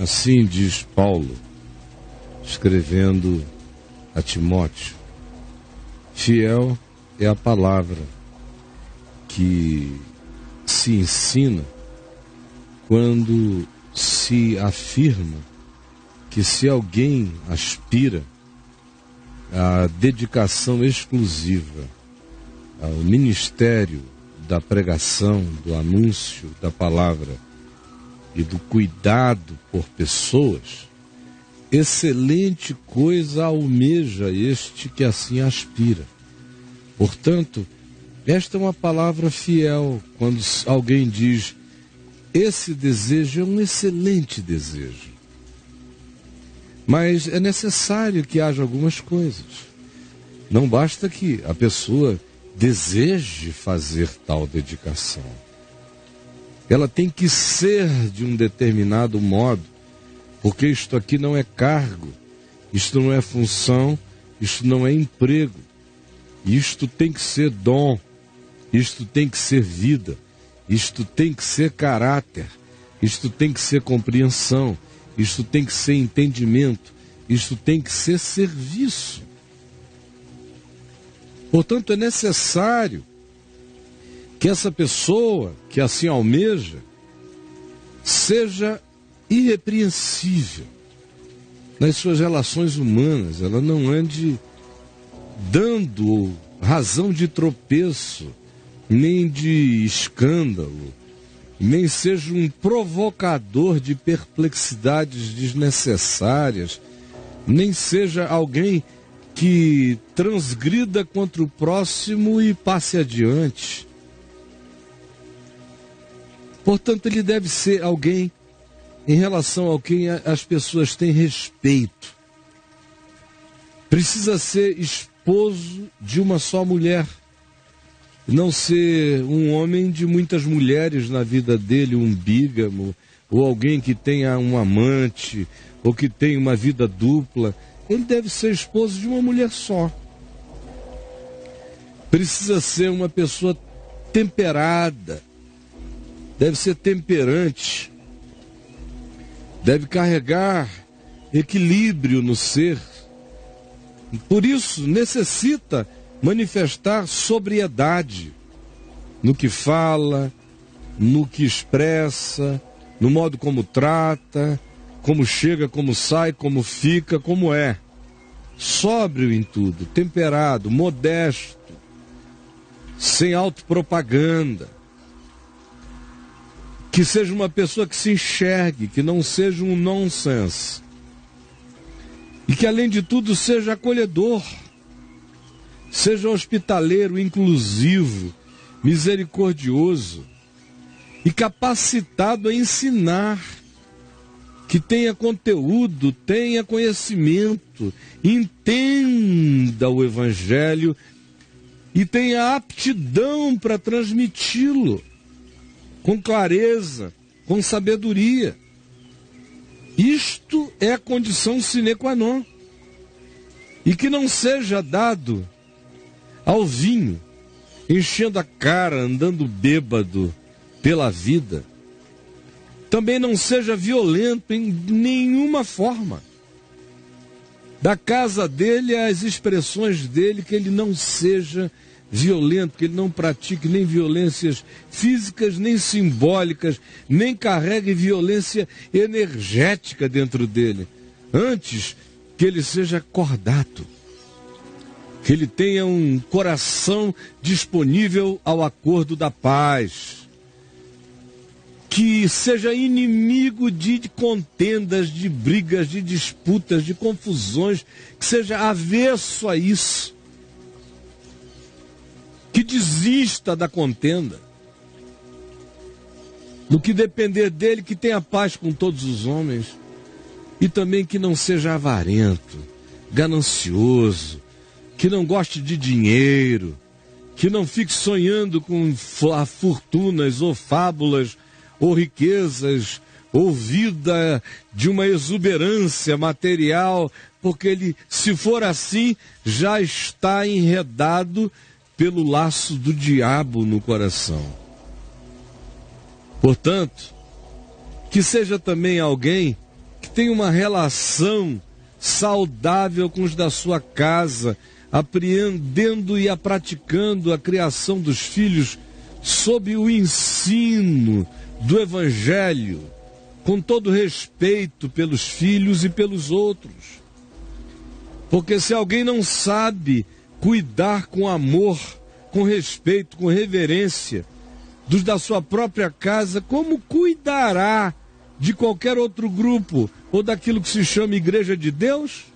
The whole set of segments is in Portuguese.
Assim diz Paulo, escrevendo a Timóteo: fiel é a palavra que se ensina quando se afirma que se alguém aspira à dedicação exclusiva ao ministério da pregação, do anúncio da palavra e do cuidado por pessoas, excelente coisa almeja este que assim aspira. Portanto, esta é uma palavra fiel quando alguém diz: esse desejo é um excelente desejo. Mas é necessário que haja algumas coisas. Não basta que a pessoa deseje fazer tal dedicação. Ela tem que ser de um determinado modo, porque isto aqui não é cargo, isto não é função, isto não é emprego. Isto tem que ser dom, isto tem que ser vida, isto tem que ser caráter, isto tem que ser compreensão, isto tem que ser entendimento, isto tem que ser serviço. Portanto, é necessário que essa pessoa que assim almeja seja irrepreensível nas suas relações humanas. Ela não ande dando razão de tropeço, nem de escândalo, nem seja um provocador de perplexidades desnecessárias, nem seja alguém que transgrida contra o próximo e passe adiante. Portanto, ele deve ser alguém em relação ao quem as pessoas têm respeito. Precisa ser esposo de uma só mulher, não ser um homem de muitas mulheres na vida dele, um bígamo, ou alguém que tenha um amante, ou que tenha uma vida dupla. Ele deve ser esposo de uma mulher só. Precisa ser uma pessoa temperada, deve ser temperante, deve carregar equilíbrio no ser. Por isso, necessita manifestar sobriedade no que fala, no que expressa, no modo como trata, como chega, como sai, como fica, como é. Sóbrio em tudo, temperado, modesto, sem autopropaganda. Que seja uma pessoa que se enxergue, que não seja um nonsense. E que, além de tudo, seja acolhedor, seja hospitaleiro, inclusivo, misericordioso e capacitado a ensinar, que tenha conteúdo, tenha conhecimento, entenda o Evangelho e tenha aptidão para transmiti-lo com clareza, com sabedoria. Isto é a condição sine qua non. E que não seja dado ao vinho, enchendo a cara, andando bêbado pela vida. Também não seja violento em nenhuma forma. Da casa dele, as expressões dele, que ele não seja violento, que ele não pratique nem violências físicas, nem simbólicas, nem carregue violência energética dentro dele. Antes, que ele seja cordato, que ele tenha um coração disponível ao acordo da paz, que seja inimigo de contendas, de brigas, de disputas, de confusões, que seja avesso a isso, que desista da contenda, no que depender dele, que tenha paz com todos os homens, e também que não seja avarento, ganancioso, que não goste de dinheiro, que não fique sonhando com fortunas ou fábulas ou riquezas ou vida de uma exuberância material, porque ele, se for assim, já está enredado pelo laço do diabo no coração. Portanto, que seja também alguém tenha uma relação saudável com os da sua casa, apreendendo e praticando a criação dos filhos sob o ensino do Evangelho, com todo respeito pelos filhos e pelos outros. Porque se alguém não sabe cuidar com amor, com respeito, com reverência dos da sua própria casa, como cuidará de qualquer outro grupo ou daquilo que se chama Igreja de Deus?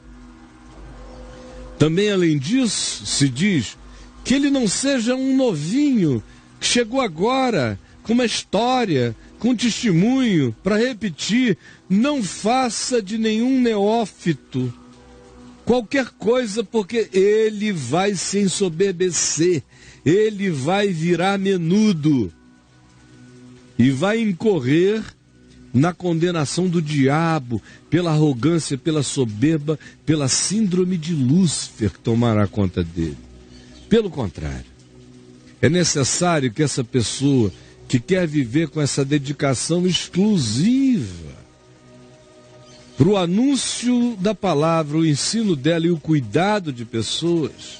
Também, além disso, se diz que ele não seja um novinho que chegou agora com uma história, com um testemunho para repetir. Não faça de nenhum neófito qualquer coisa, porque ele vai se ensoberbecer, ele vai virar menudo e vai incorrer na condenação do diabo, pela arrogância, pela soberba, pela síndrome de Lúcifer que tomará conta dele. Pelo contrário, é necessário que essa pessoa que quer viver com essa dedicação exclusiva para o anúncio da palavra, o ensino dela e o cuidado de pessoas,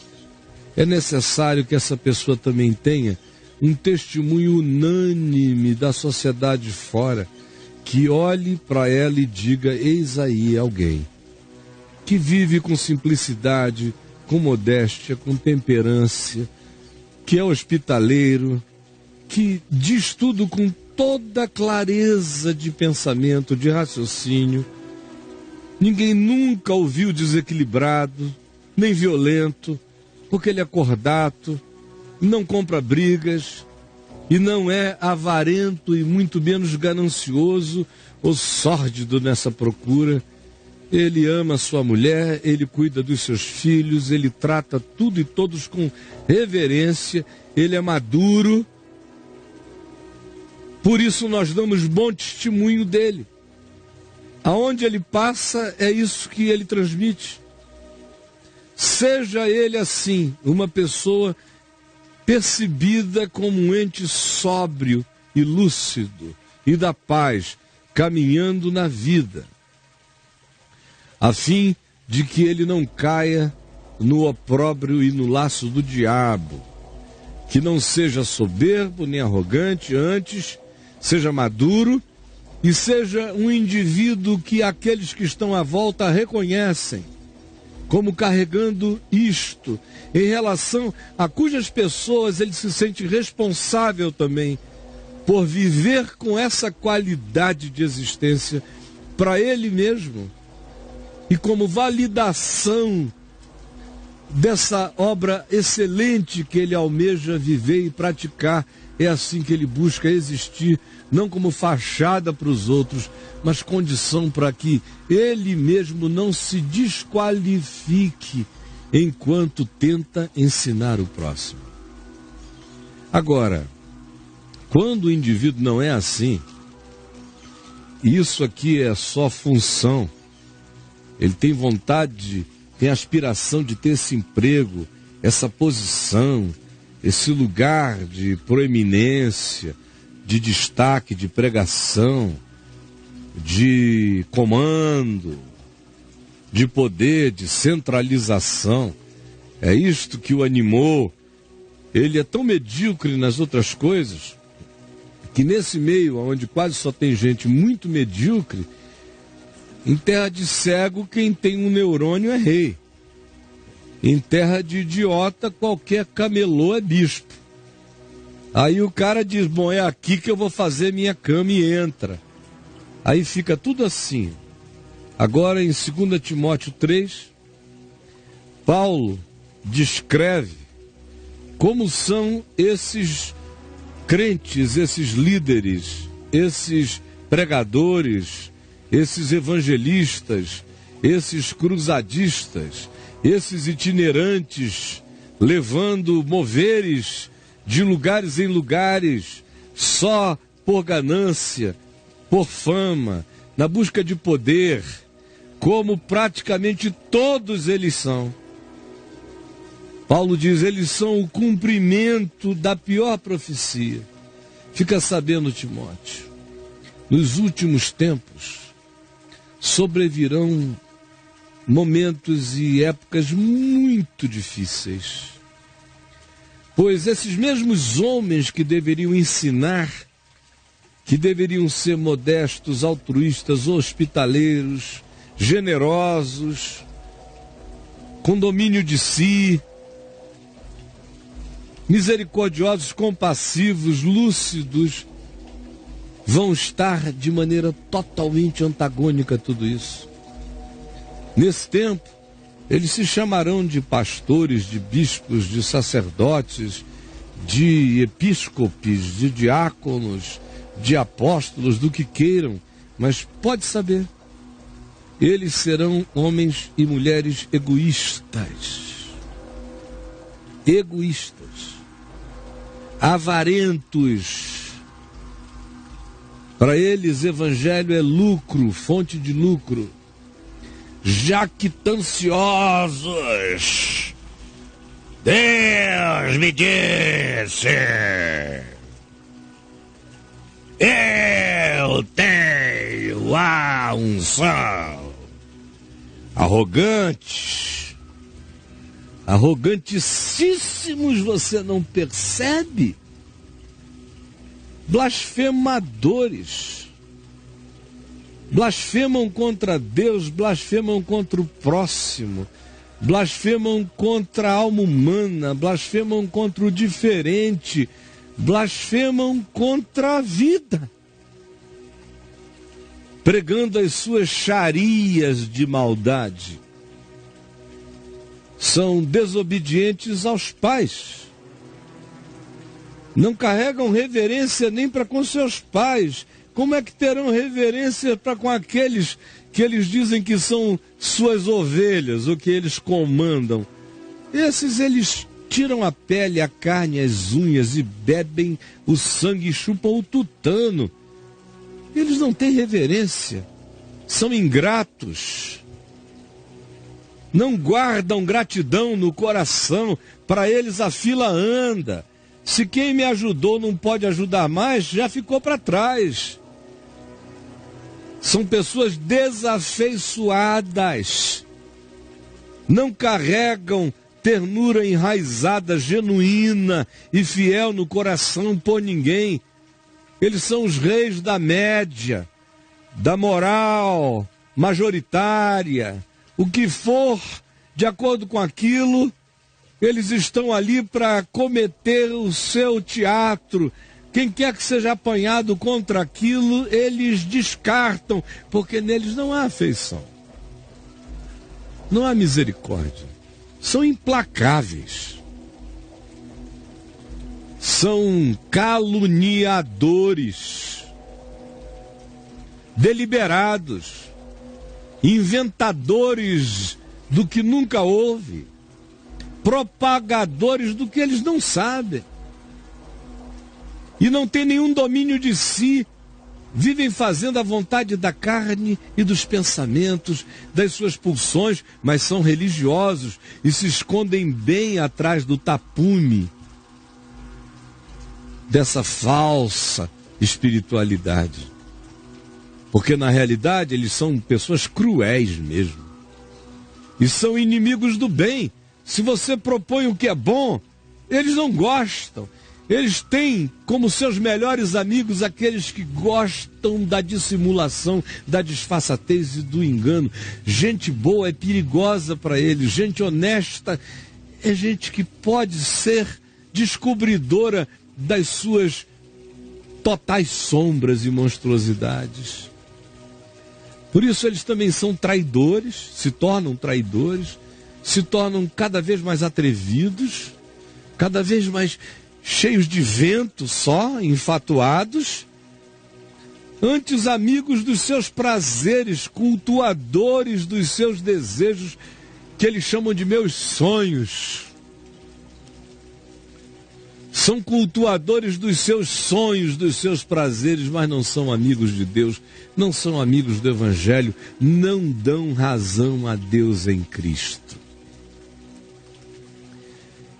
é necessário que essa pessoa também tenha um testemunho unânime da sociedade fora, que olhe para ela e diga: eis aí alguém que vive com simplicidade, com modéstia, com temperança, que é hospitaleiro, que diz tudo com toda clareza de pensamento, de raciocínio. Ninguém nunca o viu desequilibrado, nem violento, porque ele é cordato, não compra brigas, e não é avarento e muito menos ganancioso ou sórdido nessa procura. Ele ama sua mulher, ele cuida dos seus filhos, ele trata tudo e todos com reverência, ele é maduro. Por isso nós damos bom testemunho dele. Aonde ele passa, é isso que ele transmite. Seja ele assim, uma pessoa percebida como um ente sóbrio e lúcido e da paz, caminhando na vida, a fim de que ele não caia no opróbrio e no laço do diabo, que não seja soberbo nem arrogante, antes seja maduro e seja um indivíduo que aqueles que estão à volta reconhecem como carregando isto, em relação a cujas pessoas ele se sente responsável também por viver com essa qualidade de existência para ele mesmo e como validação dessa obra excelente que ele almeja viver e praticar. É assim que ele busca existir, não como fachada para os outros, mas condição para que ele mesmo não se desqualifique enquanto tenta ensinar o próximo. Agora, quando o indivíduo não é assim, isso aqui é só função, ele tem vontade, tem aspiração de ter esse emprego, essa posição, esse lugar de proeminência, de destaque, de pregação, de comando, de poder, de centralização. É isto que o animou. Ele é tão medíocre nas outras coisas, que nesse meio, onde quase só tem gente muito medíocre, em terra de cego, quem tem um neurônio é rei. Em terra de idiota, qualquer camelô é bispo. Aí o cara diz: bom, é aqui que eu vou fazer minha cama, e entra. Aí fica tudo assim. Agora, em 2 Timóteo 3, Paulo descreve como são esses crentes, esses líderes, esses pregadores, esses evangelistas, esses cruzadistas, esses itinerantes, levando moveres de lugares em lugares, só por ganância, por fama, na busca de poder, como praticamente todos eles são. Paulo diz: eles são o cumprimento da pior profecia. Fica sabendo, Timóteo, nos últimos tempos sobrevirão momentos e épocas muito difíceis. Pois esses mesmos homens que deveriam ensinar, que deveriam ser modestos, altruístas, hospitaleiros, generosos, com domínio de si, misericordiosos, compassivos, lúcidos, vão estar de maneira totalmente antagônica a tudo isso. Nesse tempo, eles se chamarão de pastores, de bispos, de sacerdotes, de episcopes, de diáconos, de apóstolos, do que queiram, mas pode saber, eles serão homens e mulheres egoístas, avarentos. Para eles, evangelho é lucro, fonte de lucro. Jactanciosos. Deus me disse: eu tenho a unção. Arrogantes. Arrogantíssimos, você não percebe? Blasfemadores, blasfemam contra Deus, blasfemam contra o próximo, blasfemam contra a alma humana, blasfemam contra o diferente, blasfemam contra a vida, pregando as suas xarias de maldade. São desobedientes aos pais. Não carregam reverência nem para com seus pais. Como é que terão reverência para com aqueles que eles dizem que são suas ovelhas, ou que eles comandam? Esses eles tiram a pele, a carne, as unhas e bebem o sangue e chupam o tutano. Eles não têm reverência. São ingratos. Não guardam gratidão no coração. Para eles a fila anda. Se quem me ajudou não pode ajudar mais, já ficou para trás. São pessoas desafeiçoadas. Não carregam ternura enraizada, genuína e fiel no coração por ninguém. Eles são os reis da média, da moral majoritária. O que for de acordo com aquilo, eles estão ali para cometer o seu teatro. Quem quer que seja apanhado contra aquilo, eles descartam, porque neles não há afeição. Não há misericórdia. São implacáveis. São caluniadores, deliberados, inventadores do que nunca houve, propagadores do que eles não sabem, e não têm nenhum domínio de si, vivem fazendo a vontade da carne e dos pensamentos, das suas pulsões, mas são religiosos e se escondem bem atrás do tapume dessa falsa espiritualidade, porque na realidade eles são pessoas cruéis mesmo, e são inimigos do bem. Se você propõe o que é bom, eles não gostam. Eles têm como seus melhores amigos aqueles que gostam da dissimulação, da disfarçatez e do engano. Gente boa é perigosa para eles. Gente honesta é gente que pode ser descobridora das suas totais sombras e monstruosidades. Por isso eles também são traidores, se tornam traidores, se tornam cada vez mais atrevidos, cada vez mais cheios de vento só, enfatuados, antes amigos dos seus prazeres, cultuadores dos seus desejos, que eles chamam de meus sonhos. São cultuadores dos seus sonhos, dos seus prazeres, mas não são amigos de Deus, não são amigos do Evangelho, não dão razão a Deus em Cristo.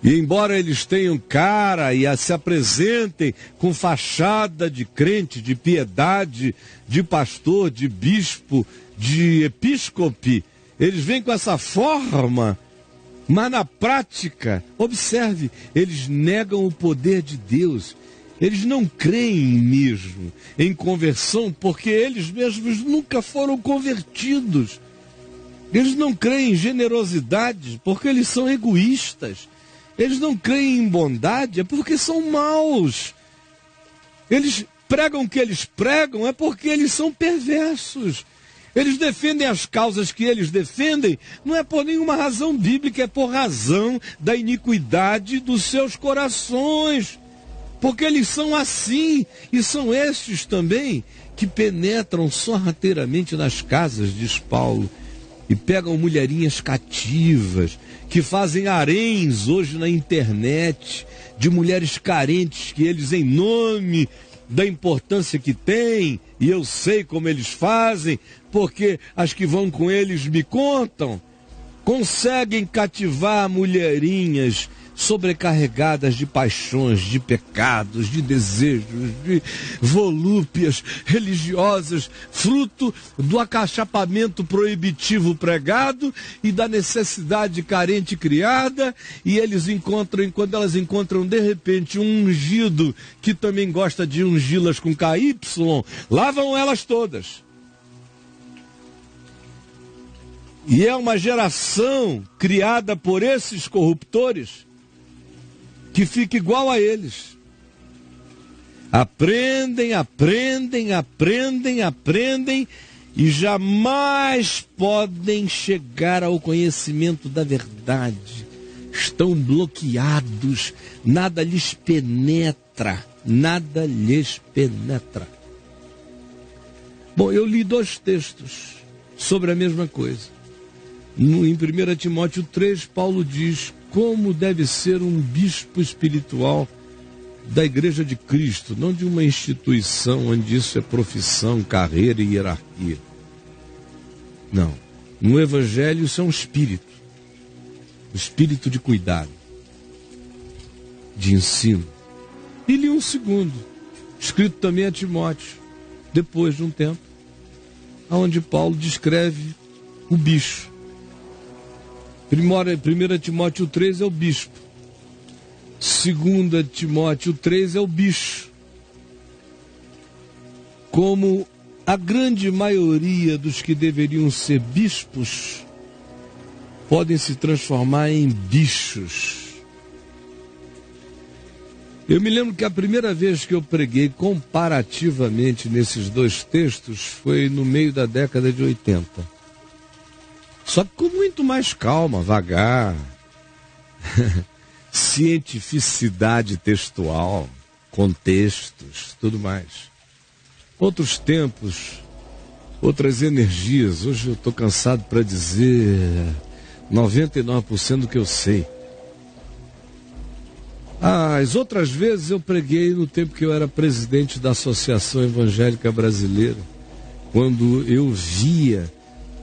E embora eles tenham cara e se apresentem com fachada de crente, de piedade, de pastor, de bispo, de episcope, eles vêm com essa forma, mas na prática, observe, eles negam o poder de Deus. Eles não creem mesmo em conversão, porque eles mesmos nunca foram convertidos. Eles não creem em generosidade, porque eles são egoístas. Eles não creem em bondade, é porque são maus. Eles pregam o que eles pregam, é porque eles são perversos. Eles defendem as causas que eles defendem, não é por nenhuma razão bíblica, é por razão da iniquidade dos seus corações. Porque eles são assim, e são estes também que penetram sorrateiramente nas casas, diz Paulo, e pegam mulherinhas cativas, que fazem haréns hoje na internet, de mulheres carentes que eles, em nome da importância que têm, e eu sei como eles fazem, porque as que vão com eles me contam, conseguem cativar mulherinhas sobrecarregadas de paixões, de pecados, de desejos, de volúpias religiosas, fruto do acachapamento proibitivo pregado e da necessidade carente criada, e eles encontram, quando elas encontram de repente um ungido que também gosta de ungi-las com KY, lá vão elas todas. E é uma geração criada por esses corruptores que fica igual a eles. Aprendem e jamais podem chegar ao conhecimento da verdade. Estão bloqueados, nada lhes penetra. Bom, eu li 2 textos sobre a mesma coisa. Em 1 Timóteo 3, Paulo diz como deve ser um bispo espiritual da Igreja de Cristo, não de uma instituição onde isso é profissão, carreira e hierarquia. Não. No Evangelho isso é um espírito de cuidado, de ensino. E li um segundo, escrito também a Timóteo, depois de um tempo, onde Paulo descreve o bicho. 1 Timóteo 3 é o bispo. 2 Timóteo 3 é o bicho. Como a grande maioria dos que deveriam ser bispos podem se transformar em bichos. Eu me lembro que a primeira vez que eu preguei comparativamente nesses 2 textos foi no meio da década de 80. Só que com muito mais calma, vagar, cientificidade textual, contextos, tudo mais. Outros tempos, outras energias. Hoje eu estou cansado para dizer 99% do que eu sei. As outras vezes eu preguei no tempo que eu era presidente da Associação Evangélica Brasileira, quando eu via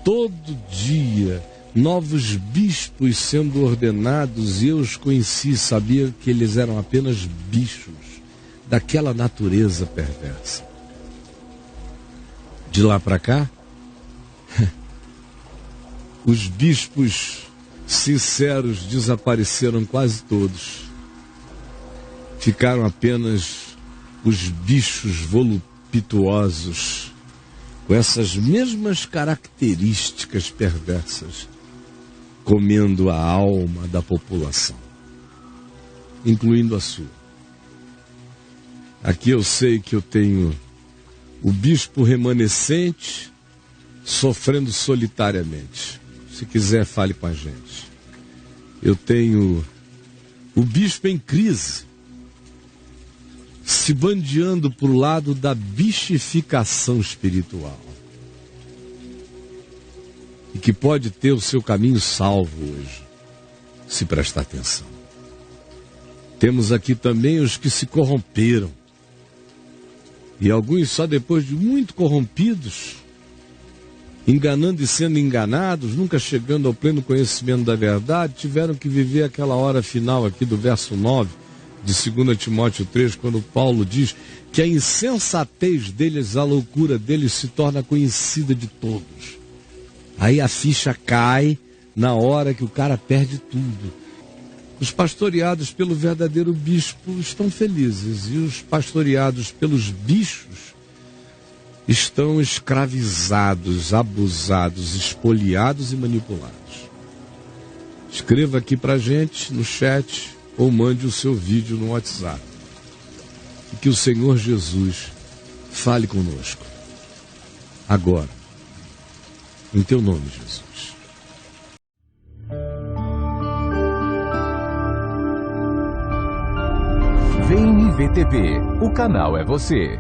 todo dia novos bispos sendo ordenados, e eu os conheci, sabia que eles eram apenas bichos daquela natureza perversa. De lá para cá, os bispos sinceros desapareceram quase todos. Ficaram apenas os bichos voluptuosos, com essas mesmas características perversas, comendo a alma da população, incluindo a sua. Aqui eu sei que eu tenho o bispo remanescente sofrendo solitariamente. Se quiser, fale com a gente. Eu tenho o bispo em crise, se bandeando para o lado da bichificação espiritual, e que pode ter o seu caminho salvo hoje, se prestar atenção. Temos aqui também os que se corromperam, e alguns só depois de muito corrompidos enganando e sendo enganados, nunca chegando ao pleno conhecimento da verdade, tiveram que viver aquela hora final aqui do verso 9 de 2 Timóteo 3, quando Paulo diz que a insensatez deles, a loucura deles se torna conhecida de todos. Aí a ficha cai na hora que o cara perde tudo. Os pastoreados pelo verdadeiro bispo estão felizes e os pastoreados pelos bichos estão escravizados, abusados, espoliados e manipulados. Escreva aqui pra gente no chat ou mande o seu vídeo no WhatsApp. E que o Senhor Jesus fale conosco. Agora. Em teu nome, Jesus. Vem IVTV. O canal é você.